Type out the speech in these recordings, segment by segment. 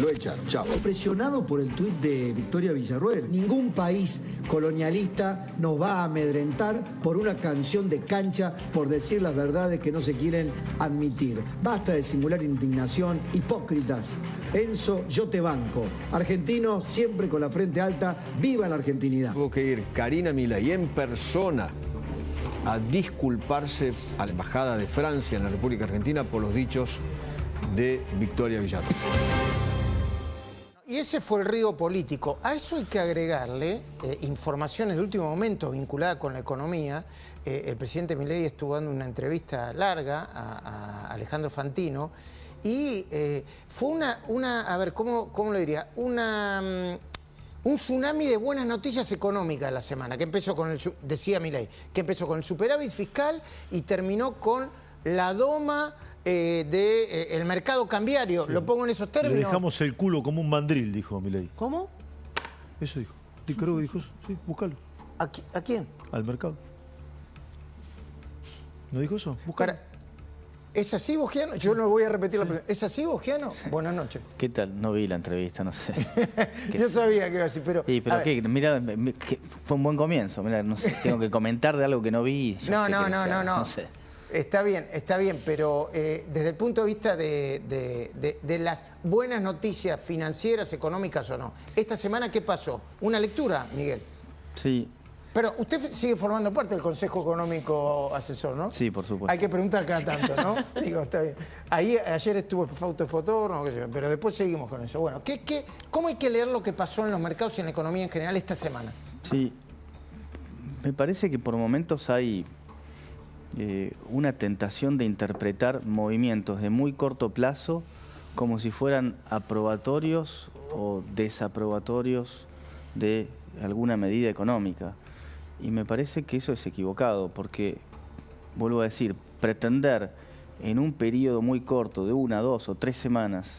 Lo echaron. Chao. Presionado por el tuit de Victoria Villarroel. Ningún país colonialista nos va a amedrentar por una canción de cancha, por decir las verdades que no se quieren admitir. Basta de simular indignación, hipócritas. Enzo, yo te banco. Argentinos, siempre con la frente alta, viva la argentinidad. Tuvo que ir Karina Milei en persona a disculparse a la Embajada de Francia en la República Argentina por los dichos de Victoria Villarroel. Y ese fue el río político. A eso hay que agregarle informaciones de último momento vinculadas con la economía. El presidente Milei estuvo dando una entrevista larga a Alejandro Fantino y fue a ver, ¿cómo lo diría? Un tsunami de buenas noticias económicas la semana, que empezó con decía Milei, que empezó con el superávit fiscal y terminó con la doma del mercado cambiario. Sí. Lo pongo en esos términos. Le dejamos el culo como un mandril, dijo Milei. ¿Cómo? Eso dijo. Creo que dijo eso. Sí, búscalo. ¿A quién? Al mercado. ¿No dijo eso? Búscalo. ¿Es así, Bogiano? Yo no voy a repetir la pregunta. ¿Es así, Bogiano? Buenas noches. ¿Qué tal? No vi la entrevista, no sé. Yo sabía que iba a decir, pero... Sí, pero ¿qué? Mira, fue un buen comienzo. Mira, no sé, tengo que comentar de algo que no vi. No sé. Está bien, pero desde el punto de vista de las buenas noticias financieras, económicas o no. Esta semana, ¿qué pasó? ¿Una lectura, Miguel? Sí. Pero usted sigue formando parte del Consejo Económico Asesor, ¿no? Sí, por supuesto. Hay que preguntar cada tanto, ¿no? Digo, está bien. Ayer estuvo Fausto Espotorno, pero después seguimos con eso. Bueno, ¿cómo hay que leer lo que pasó en los mercados y en la economía en general esta semana? Sí. Me parece que por momentos hay una tentación de interpretar movimientos de muy corto plazo como si fueran aprobatorios o desaprobatorios de alguna medida económica. Y me parece que eso es equivocado, porque, vuelvo a decir, pretender en un periodo muy corto de 1, 2 o 3 semanas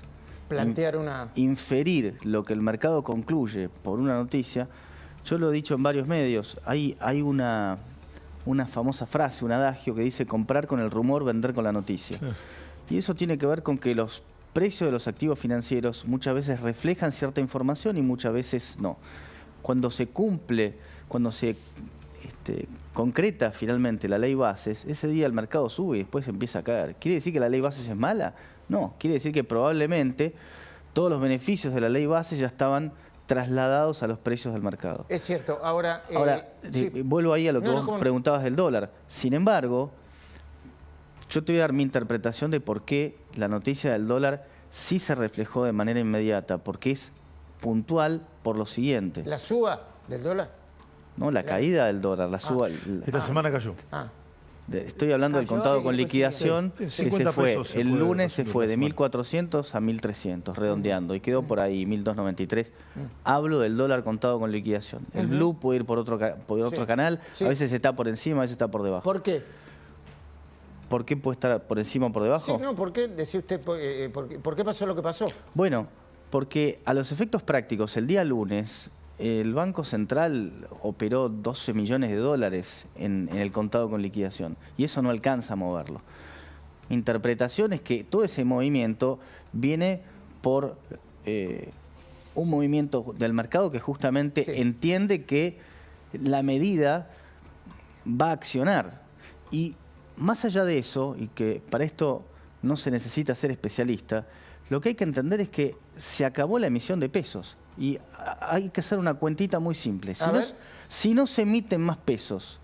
plantear inferir lo que el mercado concluye por una noticia. Yo lo he dicho en varios medios, hay una famosa frase, un adagio que dice comprar con el rumor, vender con la noticia. Y eso tiene que ver con que los precios de los activos financieros muchas veces reflejan cierta información y muchas veces no. Cuando se cumple, cuando se concreta finalmente la ley bases, ese día el mercado sube y después empieza a caer. ¿Quiere decir que la ley bases es mala? No, quiere decir que probablemente todos los beneficios de la ley bases ya estaban trasladados a los precios del mercado. Es cierto. Ahora sí. Vuelvo ahí a lo que vos preguntabas del dólar. Sin embargo, yo te voy a dar mi interpretación de por qué la noticia del dólar sí se reflejó de manera inmediata, porque es puntual por lo siguiente. ¿La suba del dólar? No, la caída del dólar, la suba... Esta semana cayó. Estoy hablando del contado con liquidación, que se fue, el lunes se fue de 1.400 a 1.300, redondeando, y quedó por ahí, 1.293. Hablo del dólar contado con liquidación. El blue puede ir por otro canal, a veces está por encima, a veces está por debajo. ¿Por qué? ¿Por qué puede estar por encima o por debajo? Sí, no, ¿por qué decía usted, por qué pasó lo que pasó? Bueno, porque a los efectos prácticos, el día lunes, el Banco Central operó 12 millones de dólares en el contado con liquidación y eso no alcanza a moverlo. Mi interpretación es que todo ese movimiento viene por un movimiento del mercado que justamente entiende que la medida va a accionar. Y más allá de eso, y que para esto no se necesita ser especialista, lo que hay que entender es que se acabó la emisión de pesos. Y hay que hacer una cuentita muy simple. Si no se emiten más pesos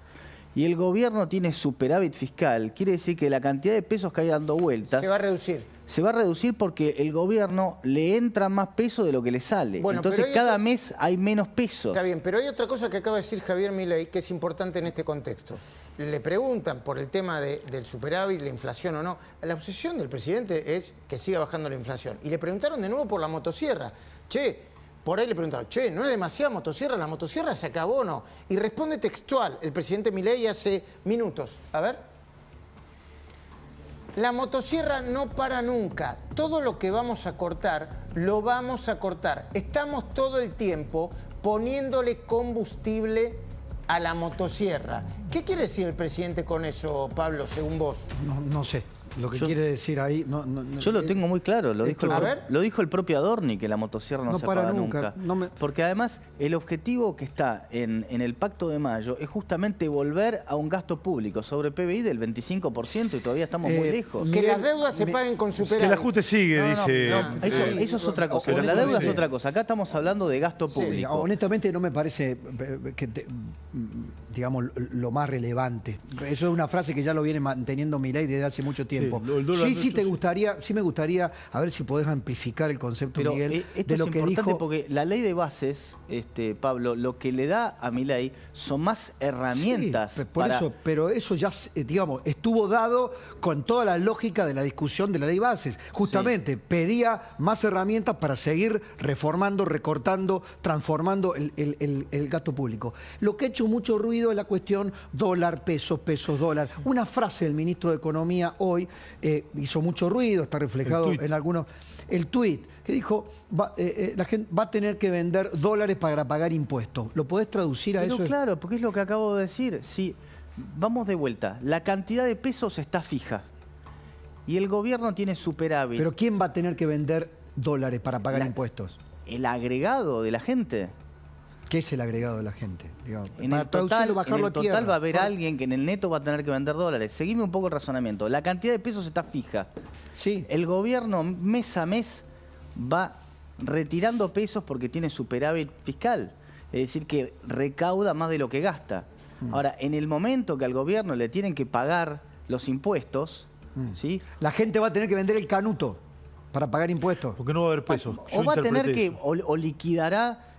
y el gobierno tiene superávit fiscal, quiere decir que la cantidad de pesos que hay dando vueltas... Se va a reducir. Se va a reducir porque el gobierno le entra más peso de lo que le sale. Bueno, entonces cada mes hay menos pesos. Está bien, pero hay otra cosa que acaba de decir Javier Milei que es importante en este contexto. Le preguntan por el tema del superávit, la inflación o no. La obsesión del presidente es que siga bajando la inflación. Y le preguntaron de nuevo por la motosierra. Por ahí le preguntaron, ¿no es demasiada motosierra? ¿La motosierra se acabó o no? Y responde textual el presidente Milei hace minutos. A ver. La motosierra no para nunca. Todo lo que vamos a cortar, lo vamos a cortar. Estamos todo el tiempo poniéndole combustible a la motosierra. ¿Qué quiere decir el presidente con eso, Pablo, según vos? No sé. Lo que quiere decir ahí... Yo lo tengo muy claro, lo dijo el propio Adorni, que la motosierra no se apaga nunca. Porque además el objetivo que está en el Pacto de Mayo es justamente volver a un gasto público sobre PBI del 25% y todavía estamos muy lejos. Que las deudas se paguen con superávit. Que el ajuste sigue, dice... Eso es otra cosa, pero la deuda es otra cosa. Acá estamos hablando de gasto público. Honestamente no me parece digamos, lo más relevante. Eso es una frase que ya lo viene manteniendo Milei desde hace mucho tiempo. Sí me gustaría, a ver si podés amplificar el concepto, pero, Miguel, esto de lo es que importante dijo... porque la ley de bases, Pablo, lo que le da a Milei son más herramientas. Sí, pero eso ya, digamos, estuvo dado con toda la lógica de la discusión de la ley de bases. Justamente pedía más herramientas para seguir reformando, recortando, transformando el gasto público. Lo que ha hecho mucho ruido es la cuestión dólar, pesos, dólar. Una frase del ministro de Economía hoy hizo mucho ruido, está reflejado en algunos... El tuit que dijo, la gente va a tener que vender dólares para pagar impuestos. ¿Lo podés traducir a eso? Claro, porque es lo que acabo de decir. Sí, vamos de vuelta. La cantidad de pesos está fija y el gobierno tiene superávit. ¿Pero quién va a tener que vender dólares para pagar impuestos? El agregado de la gente. ¿Qué es el agregado de la gente? Digamos, en el total va a haber alguien que en el neto va a tener que vender dólares. Seguime un poco el razonamiento. La cantidad de pesos está fija. Sí. El gobierno mes a mes va retirando pesos porque tiene superávit fiscal. Es decir, que recauda más de lo que gasta. Ahora, en el momento que al gobierno le tienen que pagar los impuestos, ¿sí? La gente va a tener que vender el canuto para pagar impuestos. Porque no va a haber pesos. O va a tener que, o liquidará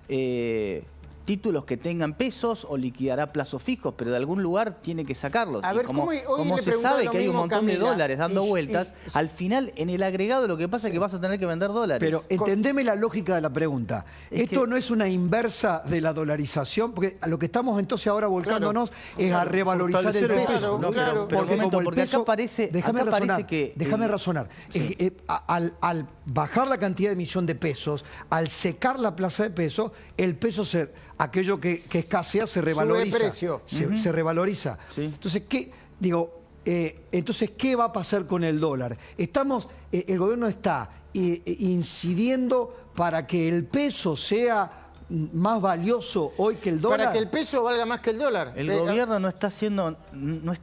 títulos que tengan pesos o liquidará plazos fijos, pero de algún lugar tiene que sacarlos. A ver, como se sabe que hay un montón de dólares dando vueltas, al final en el agregado lo que pasa es que vas a tener que vender dólares. Pero entendeme la lógica de la pregunta. Esto no es una inversa de la dolarización, porque a lo que estamos entonces ahora volcándonos es a revalorizar el peso. Porque acá parece que... Déjame razonar. Sí. Al bajar la cantidad de emisión de pesos, al secar la plaza de pesos, el peso aquello que escasea se revaloriza. Sube precio. Se revaloriza. Sí. Entonces, ¿qué va a pasar con el dólar? El gobierno está incidiendo para que el peso sea más valioso hoy que el dólar. Para que el peso valga más que el dólar. El gobierno no está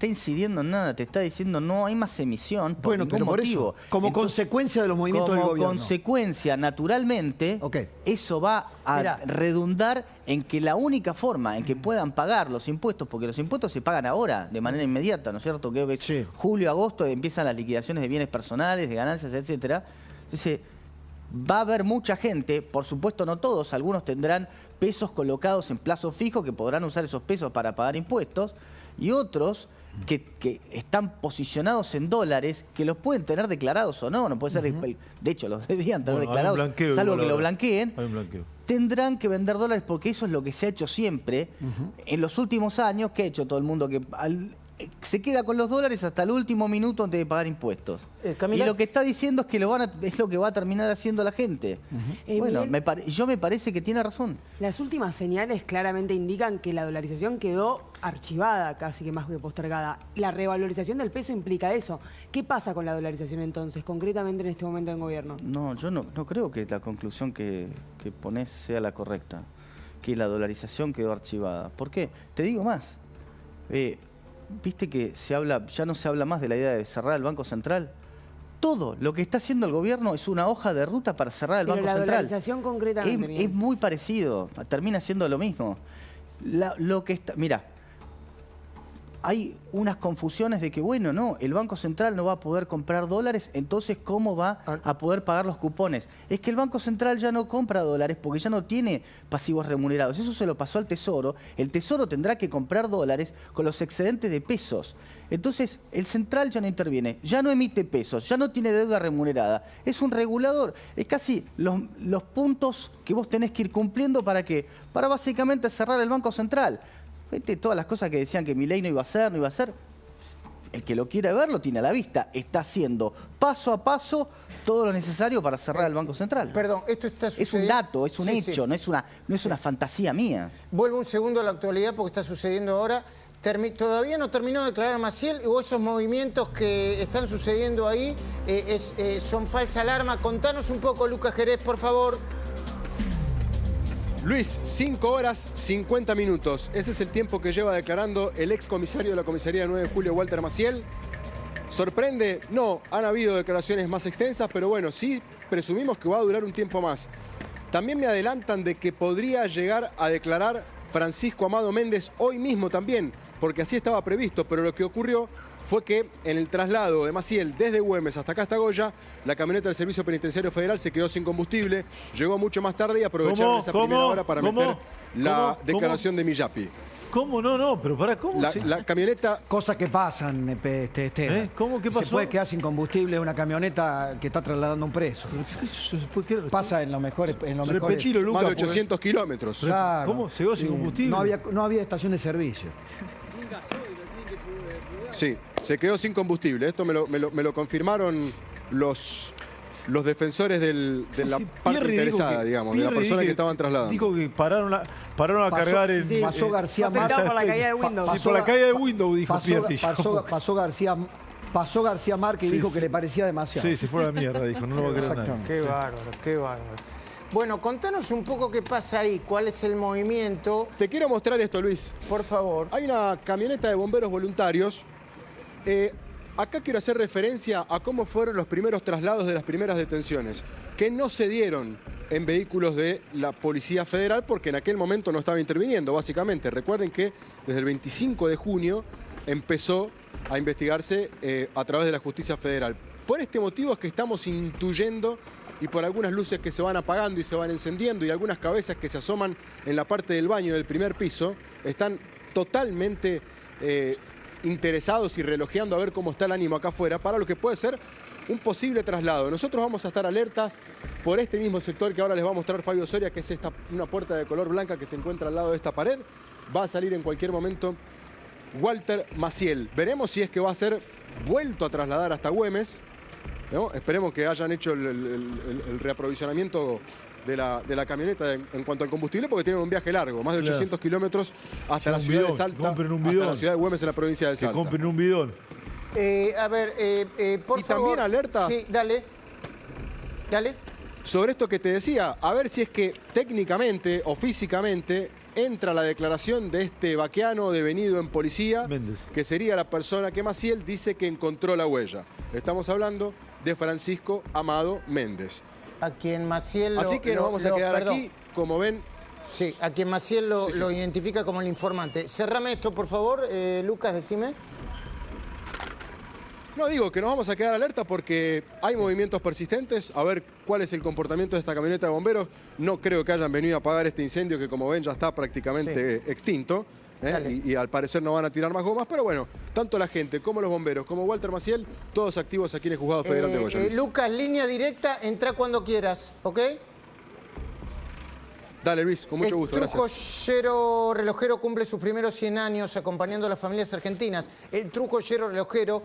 incidiendo en nada, te está diciendo no hay más emisión por ningún motivo. Como consecuencia de los movimientos del gobierno. Como consecuencia, naturalmente, eso va a redundar en que la única forma en que puedan pagar los impuestos, porque los impuestos se pagan ahora, de manera inmediata, ¿no es cierto? Creo que es julio, agosto, empiezan las liquidaciones de bienes personales, de ganancias, etcétera. Entonces, va a haber mucha gente, por supuesto no todos, algunos tendrán pesos colocados en plazo fijo que podrán usar esos pesos para pagar impuestos y otros que están posicionados en dólares que los pueden tener declarados o no, puede ser, de hecho los debían tener declarados, salvo que lo blanqueen, tendrán que vender dólares porque eso es lo que se ha hecho siempre en los últimos años. ¿Qué ha hecho todo el mundo? Que se queda con los dólares hasta el último minuto antes de pagar impuestos. Y lo que está diciendo es que es lo que va a terminar haciendo la gente. Bueno, yo me parece que tiene razón. Las últimas señales claramente indican que la dolarización quedó archivada, casi que más que postergada. La revalorización del peso implica eso. ¿Qué pasa con la dolarización entonces, concretamente en este momento en gobierno? No, yo no creo que la conclusión que ponés sea la correcta. Que la dolarización quedó archivada. ¿Por qué? Te digo más. Viste que ya no se habla más de la idea de cerrar el Banco Central. Todo lo que está haciendo el gobierno es una hoja de ruta para cerrar el Banco Central. La dolarización concretamente. Es muy parecido, termina siendo lo mismo. Mira, hay unas confusiones de que, bueno, no, el Banco Central no va a poder comprar dólares, entonces ¿cómo va a poder pagar los cupones? Es que el Banco Central ya no compra dólares porque ya no tiene pasivos remunerados. Eso se lo pasó al Tesoro. El Tesoro tendrá que comprar dólares con los excedentes de pesos. Entonces, el Central ya no interviene, ya no emite pesos, ya no tiene deuda remunerada. Es un regulador. Es casi los puntos que vos tenés que ir cumpliendo ¿para qué? Para básicamente cerrar el Banco Central. Vete todas las cosas que decían que Milei no iba a hacer, El que lo quiera ver lo tiene a la vista. Está haciendo paso a paso todo lo necesario para cerrar el Banco Central. Perdón, esto está sucediendo. Es un dato, es un hecho, no es una fantasía mía. Vuelvo un segundo a la actualidad porque está sucediendo ahora. Todavía no terminó de declarar Maciel, o esos movimientos que están sucediendo ahí son falsa alarma. Contanos un poco, Lucas Jerez, por favor. Luis, 5 horas 50 minutos. Ese es el tiempo que lleva declarando el excomisario de la comisaría de 9 de julio, Walter Maciel. ¿Sorprende? No, han habido declaraciones más extensas, pero bueno, sí presumimos que va a durar un tiempo más. También me adelantan de que podría llegar a declarar Francisco Amado Méndez hoy mismo también, porque así estaba previsto, pero lo que ocurrió fue que en el traslado de Maciel desde Güemes hasta Castagoya, la camioneta del Servicio Penitenciario Federal se quedó sin combustible, llegó mucho más tarde y aprovecharon esa primera hora para meter la declaración de Miyapi. ¿Cómo? No, pero para ¿cómo? La camioneta... Cosas que pasan, Esteban. ¿Cómo? ¿Qué pasó? Se puede quedar sin combustible una camioneta que está trasladando a un preso. Pasa en lo mejor. Repetilo, Lucas. Más de 800 kilómetros. Claro. ¿Cómo? ¿Se quedó sin combustible? No había estación de servicio. Sí, se quedó sin combustible. Esto me lo confirmaron los defensores de la parte interesada, digamos, de la persona que estaban trasladando. Dijo que pararon a cargar en... Sí, pasó García Márquez. Márquez. Por la caída de Windows. Sí, por la caída de Windows, dijo Pierti. Pasó García Márquez y dijo que le parecía demasiado. Sí, se fue a la mierda, dijo. No lo va a creer nadie. Qué bárbaro, qué bárbaro. Bueno, contanos un poco qué pasa ahí, cuál es el movimiento. Te quiero mostrar esto, Luis. Por favor. Hay una camioneta de bomberos voluntarios. Acá quiero hacer referencia a cómo fueron los primeros traslados de las primeras detenciones, que no se dieron en vehículos de la Policía Federal porque en aquel momento no estaba interviniendo, básicamente. Recuerden que desde el 25 de junio empezó a investigarse a través de la Justicia Federal. Por este motivo es que estamos intuyendo, y por algunas luces que se van apagando y se van encendiendo y algunas cabezas que se asoman en la parte del baño del primer piso, están totalmente interesados y relojeando a ver cómo está el ánimo acá afuera para lo que puede ser un posible traslado. Nosotros vamos a estar alertas por este mismo sector que ahora les va a mostrar Fabio Soria, que es una puerta de color blanca que se encuentra al lado de esta pared. Va a salir en cualquier momento Walter Maciel. Veremos si es que va a ser vuelto a trasladar hasta Güemes, ¿no? Esperemos que hayan hecho el reaprovisionamiento de la camioneta en cuanto al combustible, porque tienen un viaje largo, más de 800 kilómetros hasta la ciudad de Salta, hasta la ciudad de Güemes en la provincia de Salta. Que compren un bidón. A ver, por favor. Y también alerta. Sí, dale. Dale. Sobre esto que te decía, a ver si es que técnicamente o físicamente entra la declaración de este vaqueano devenido en policía, Méndez, que sería la persona que Maciel dice que encontró la huella. Estamos hablando de Francisco Amado Méndez. A quien Maciel Así que nos vamos a quedar aquí, como ven. Sí, a quien Maciel lo identifica como el informante. Cerrame esto, por favor, Lucas, decime. No, digo que nos vamos a quedar alerta porque hay movimientos persistentes. A ver cuál es el comportamiento de esta camioneta de bomberos. No creo que hayan venido a apagar este incendio que, como ven, ya está prácticamente extinto. Y al parecer no van a tirar más gomas. Pero bueno, tanto la gente como los bomberos, como Walter Maciel, todos activos aquí en el Juzgado Federal de Goya. Lucas, línea directa, entra cuando quieras, ¿ok? Dale, Luis, con mucho gusto, gracias. El Trujollero Relojero cumple sus primeros 100 años acompañando a las familias argentinas. El Trujollero Relojero,